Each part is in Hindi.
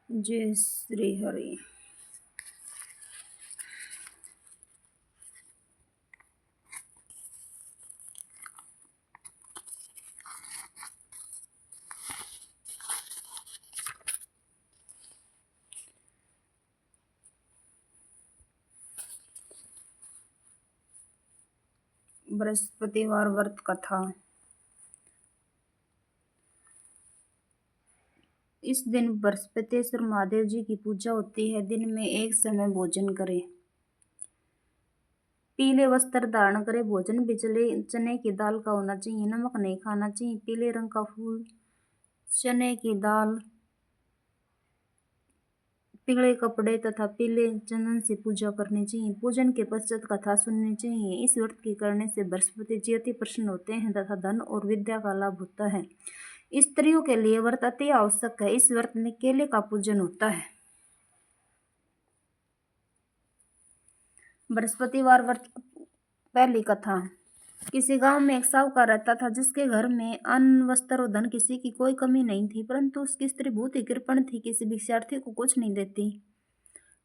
जय श्री हरि। बृहस्पतिवार व्रत कथा। इस दिन बृहस्पतिश्वर महादेव जी की पूजा होती है। दिन में एक समय भोजन करें, पीले वस्त्र धारण करें। भोजन भी चने की दाल का होना चाहिए, नमक नहीं खाना चाहिए। पीले रंग का फूल, चने की दाल, पीले कपड़े तथा पीले चंदन से पूजा करनी चाहिए। पूजन के पश्चात कथा सुननी चाहिए। इस व्रत के करने से बृहस्पति जी अति प्रसन्न होते हैं तथा धन और विद्या का लाभ होता है। स्त्रियों के लिए व्रत अति आवश्यक है। इस व्रत में केले का पूजन होता है। बृहस्पतिवार व्रत पहली कथा। किसी गांव में एक साहूकार रहता था, जिसके घर में अन्न, वस्त्र और धन किसी की कोई कमी नहीं थी। परंतु उसकी स्त्री बहुत ही कृपण थी, किसी भिक्षार्थी को कुछ नहीं देती।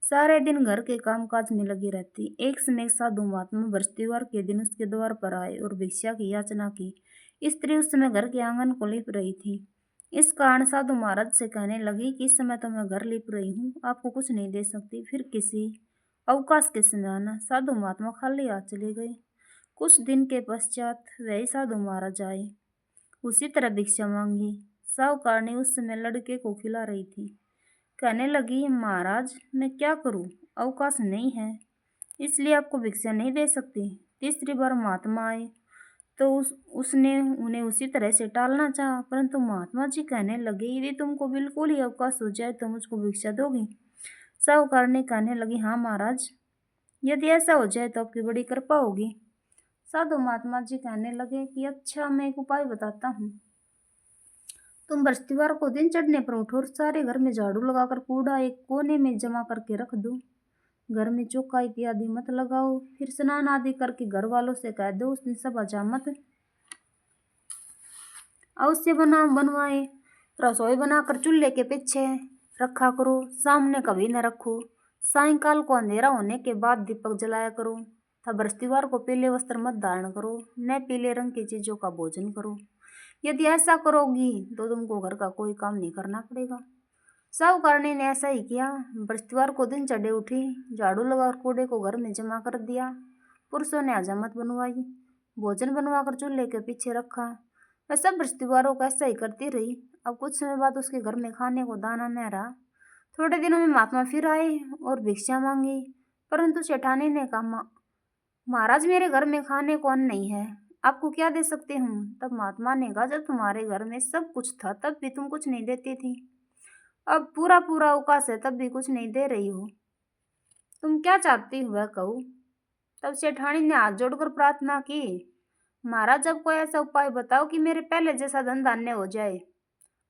सारे दिन घर के कामकाज में लगी रहती। एक समय एक साधु महात्मा बृहस्पतिवार के दिन उसके द्वार पर आए और भिक्षा की याचना की। स्त्री उस समय घर के आंगन को लिप रही थी। इस कारण साधु महाराज से कहने लगी कि इस समय तो मैं घर लिप रही हूँ, आपको कुछ नहीं दे सकती, फिर किसी अवकाश के समय आना। साधु महात्मा खाली हाथ चले गए। कुछ दिन के पश्चात वही साधु महाराज आए, उसी तरह भिक्षा मांगी। साहूकार ने उस समय लड़के को खिला रही थी। कहने लगी, महाराज मैं क्या करूं, अवकाश नहीं है, इसलिए आपको भिक्षा नहीं दे सकती। तीसरी बार महात्मा आए तो उसने उन्हें उसी तरह से टालना चाहा, परंतु महात्मा जी कहने लगे, यदि तुमको बिल्कुल ही अवकाश हो जाए तो मुझको भिक्षा दोगी। साहूकार ने कहने लगी, हाँ महाराज, यदि ऐसा हो जाए तो आपकी बड़ी कृपा होगी। साधु महात्मा जी कहने लगे कि अच्छा, मैं एक उपाय बताता हूँ। तुम बृहस्पतिवार को दिन चढ़ने पर उठो और सारे घर में झाड़ू लगाकर कूड़ा एक कोने में जमा करके रख दो। घर में चौका इत्यादि मत लगाओ। फिर स्नान आदि करके घर वालों से कह दो उस दिन सब हजामत अवश्य बनवाए। रसोई बनाकर चूल्हे के पीछे रखा करो, सामने कभी न रखो। सायंकाल को अंधेरा होने के बाद दीपक जलाया करो। तथा बृहस्पतिवार को पीले वस्त्र मत धारण करो, न पीले रंग की चीजों का भोजन करो। यदि ऐसा करोगी तो तुमको घर का कोई काम नहीं करना पड़ेगा। साहूकारणी ने ऐसा ही किया। बृहस्पतिवार को दिन चढ़े उठी, झाड़ू लगाकर कूड़े को घर में जमा कर दिया। पुरुषों ने हजामत बनवाई, भोजन बनवाकर चूल्हे के पीछे रखा। वह सब बृहस्पतिवारों को ऐसा ही करती रही। अब कुछ समय बाद उसके घर में खाने को दाना न रहा। थोड़े दिनों में महात्मा फिर आए और भिक्षा मांगी, परंतु सेठानी ने कहा, महाराज मेरे घर में खाने को अन्न नहीं है, आपको क्या दे सकते हूँ। तब महात्मा ने कहा, जब तुम्हारे घर में सब कुछ था तब भी तुम कुछ नहीं देती थी, अब पूरा पूरा अवकाश है तब भी कुछ नहीं दे रही हो, तुम क्या चाहती हो वह कहो। तब सेठानी ने हाथ जोड़कर प्रार्थना की, महाराज अब कोई ऐसा उपाय बताओ कि मेरे पहले जैसा धन धान्य हो जाए।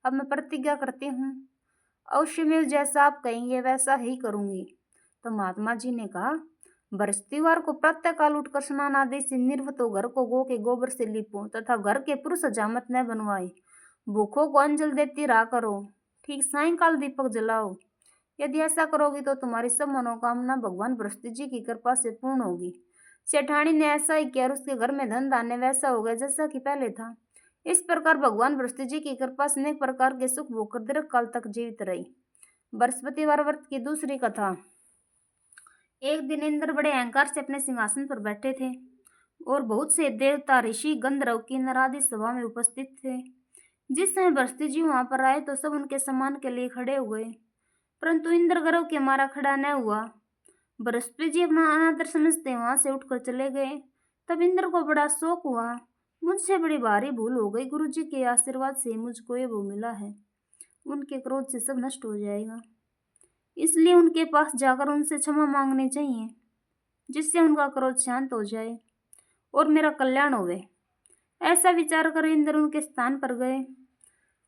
अब मैं प्रतिज्ञा करती हूँ, अवश्य मैं जैसा आप कहेंगे वैसा ही करूँगी। तो महात्मा जी ने कहा, बृहस्पतिवार को प्रातःकाल उठकर स्नान आदि से निर्वत हो घर को गौ के गोबर से लीपो तथा घर के पुरुष हजामत न बनवाए। भूखों को अन्न जल देती रहा करो। ठीक सायंकाल दीपक जलाओ। यदि ऐसा करोगी तो तुम्हारी सब मनोकामना भगवान बृहस्पति जी की कृपा से पूर्ण होगी। सेठानी ने ऐसा ही किया और उसके घर में धन धान्य वैसा हो गया जैसा कि पहले था। इस प्रकार भगवान बृहस्पति जी की कृपा से अनेक प्रकार के सुख भोगकर दीर्घकाल तक जीवित रही। बृहस्पतिवार व्रत की दूसरी कथा। एक दिन इंद्र बड़े अहंकार से अपने सिंहासन पर बैठे थे और बहुत से देवता, ऋषि, गंधर्व, किन्नर आदि सभा में उपस्थित थे। जिस समय बृहस्पति जी वहां पर आए तो सब उनके सम्मान के लिए खड़े हुए, परंतु इंद्र गर्व के मारा खड़ा न हुआ। बृहस्पति जी अपना अनादर समझते वहां से उठकर चले गए। तब इंद्र को बड़ा शोक हुआ, मुझसे बड़ी भारी भूल हो गई, गुरु जी के आशीर्वाद से मुझको ये वो मिला है, उनके क्रोध से सब नष्ट हो जाएगा, इसलिए उनके पास जाकर उनसे क्षमा मांगनी चाहिए, जिससे उनका क्रोध शांत हो जाए और मेरा कल्याण होवे। ऐसा विचार कर इंद्र उनके स्थान पर गए।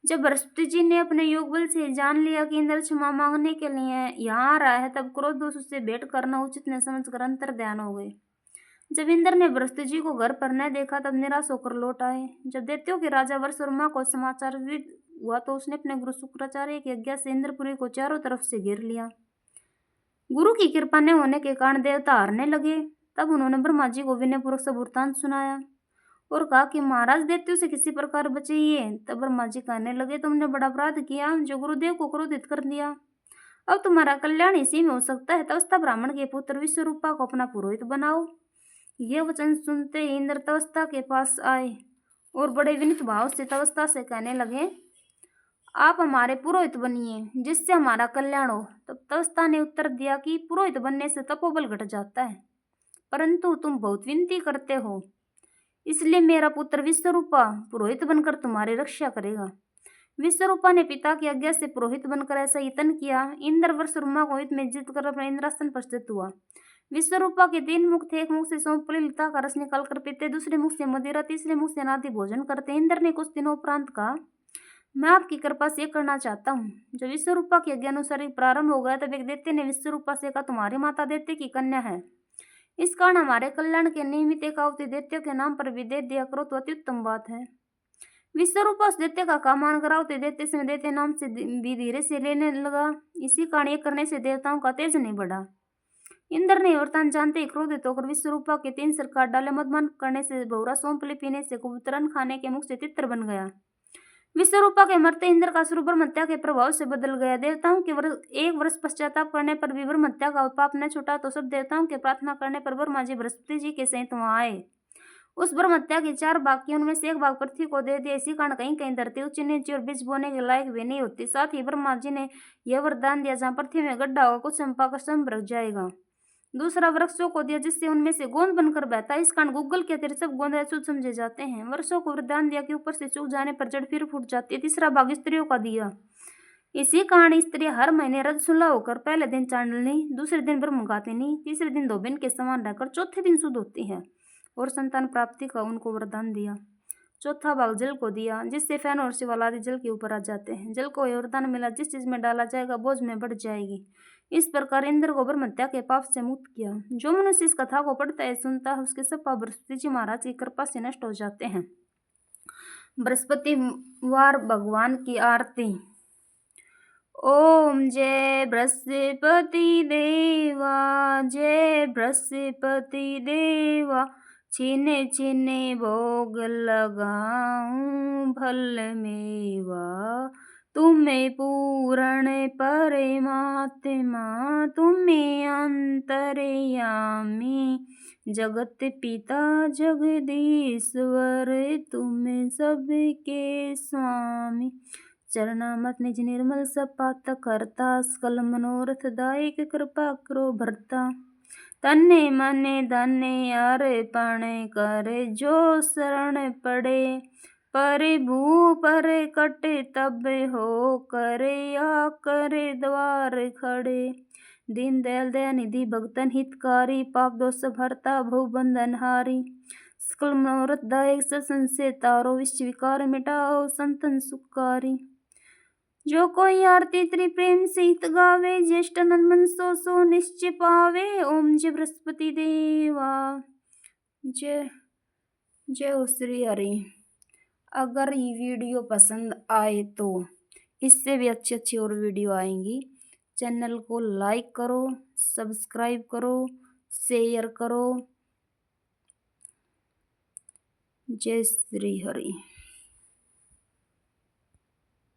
जब बृहस्पति जी ने अपने योग बल से जान लिया कि इंद्र क्षमा मांगने के लिए यहाँ आ रहा है, तब क्रोध दोष उससे भेंट करना उचित न समझकर अंतर ध्यान हो गए। जब इंद्र ने बृहस्पति जी को घर पर न देखा तब निराश होकर लौट आए। जब दैत्यों के राजा वरसुरमा को समाचार हुआ तो उसने अपने गुरु शुक्राचार्य की आज्ञा से इंद्रपुरी को चारों तरफ से घेर लिया। गुरु की कृपा न होने के कारण देवता हारने लगे। तब उन्होंने ब्रह्मा जी को विनयपूर्वक सब वृत्तांत सुनाया और कहा कि महाराज दैत्यों से किसी प्रकार बचाइए। तब ब्रह्मा जी कहने लगे, तुमने बड़ा अपराध किया जो गुरुदेव को क्रोधित कर दिया। अब तुम्हारा कल्याण इसी में हो सकता है। तवस्था ब्राह्मण के पुत्र विश्वरूपा को अपना पुरोहित बनाओ। यह वचन सुनते ही इंद्र तवस्था के पास आए और बड़े विनीत भाव से तवस्था से कहने लगे, आप हमारे पुरोहित बनिए जिससे हमारा कल्याण हो। तब तवस्था ने उत्तर दिया कि पुरोहित बनने से तपोबल घट जाता है, परंतु तुम बहुत विनती करते हो, इसलिए मेरा पुत्र विश्वरूपा पुरोहित बनकर तुम्हारी रक्षा करेगा। विश्वरूपा ने पिता की आज्ञा से पुरोहित बनकर ऐसा यत्न किया। इंद्र वर्षरूमा को युद्ध में जीत कर अपने इंद्रासन पर स्थित हुआ। विश्वरूपा के 3 मुख थे। एक मुख से सौंपली लता का रस निकालकर पीते, दूसरे मुख से मदिरा, तीसरे मुख से अनादि भोजन करते। इंद्र ने कुछ दिनों उपरांत कहा, मैं आपकी कृपा से करना चाहता हूँ। जब विश्वरूपा की आज्ञा अनुसार प्रारंभ हो गया तब एक दैत्य ने विश्वरूपा से कहा, तुम्हारी माता दैत्य की कन्या है, इस कारण हमारे कल्याण के निमित्त एक आहुति दैत्य के नाम पर भी दे दिया करो तो अति उत्तम बात है। विश्वरूपा उस दैत्य का काम मानकर आहुति दैत्य से दैत्य नाम से भी धीरे से लेने लगा। इसी कारण ये करने से देवताओं का तेज नहीं बढ़ा। इंद्र ने वरदान जानते ही क्रोधित होकर विश्वरूपा के 3 सिर काट डाले। मदपान करने से, बहुरा सौंपली पीने से, कुबतरन खाने के मुख से तित्र बन गया। विश्वरूपा के मरते इंद्र का स्वरूप ब्रह्मत्या के प्रभाव से बदल गया। देवताओं के 1 वर्ष पश्चाताप करने पर भी ब्रह्मत्या का पाप न छूटा तो सब देवताओं के प्रार्थना करने पर ब्रह्मा जी बृहस्पति जी के सहित वहां आए। उस ब्रह्मत्या के 4 भाग की उनमें से 1 भाग पृथ्वी को दे दिया। इसी कारण कहीं कहीं धरती ऊंची नीची और बीज बोने के लायक भी नहीं होती। साथ ही ब्रह्मा जी ने यह वरदान दिया, जहाँ पृथ्वी में गड्ढा होगा कुछ समय पाकर स्वयं भर जाएगा। दूसरा, वृक्षों को दिया जिससे उनमें से गोंद बनकर बहता है। इस कारण गूगल के अतिरिक्त सब गोंद अशुद्ध समझे जाते हैं। वर्षों को वरदान दिया कि ऊपर से सूख जाने पर जड़ फिर फूट जाती है। तीसरा भाग स्त्रियों का दिया। इसी कारण स्त्रियां हर महीने रजस्वला होकर पहले दिन चांडलनी, दूसरे दिन ब्रह्मघातिनी, तीसरे दिन धोबिन के समान रहकर चौथे दिन शुद्ध होती है और संतान प्राप्ति का उनको वरदान दिया। चौथा भाग जल को दिया जिससे फैन और शिवाल आदि जल के ऊपर आ जाते हैं। जल को वरदान मिला, जिस चीज में डाला जाएगा बोझ में बढ़ जाएगी। इस प्रकार इंद्र को ब्रह्मत्या के पाप से मुक्त किया। जो मनुष्य इस कथा को पढ़ता है, सुनता है, उसके सब पाप बृहस्पति जी महाराज की कृपा से नष्ट हो जाते हैं। बृहस्पतिवार भगवान की आरती। ओम जय बृहस्पति देवा, जय बृहस्पति देवा, छीने छीने भोग लगाऊं भल मेवा। तुम्हें पूर्ण परमात्मा, तुम्हें अंतर्यामी, जगत पिता जगदीश्वर, तुम्हें सबके स्वामी। चरणामत निज निर्मल सपात करता, सकल मनोरथ दायक कृपा करो भरता। तन्ने मने धन्य अर्पण करे, जो शरण पड़े परिभू पर कटे तब हो करे, या करे द्वार खड़े। दीन दयाल दयानिधि भक्तन हितकारी, पाप दोष भरता भव बंधन हारी। सकल मनोरथ दायक संशय तारो, विश्व विकार मिटाओ संतन सुखकारी। जो कोई आरती त्रिप्रेम से हित गावे, ज्येष्ठ नंदन सो सो निश्चय पावे। ओम जय बृहस्पति देवा, जय जय हो श्री हरि। अगर ये वीडियो पसंद आए तो इससे भी अच्छी अच्छी और वीडियो आएंगी। चैनल को लाइक करो, सब्सक्राइब करो, शेयर करो। जय श्री हरि।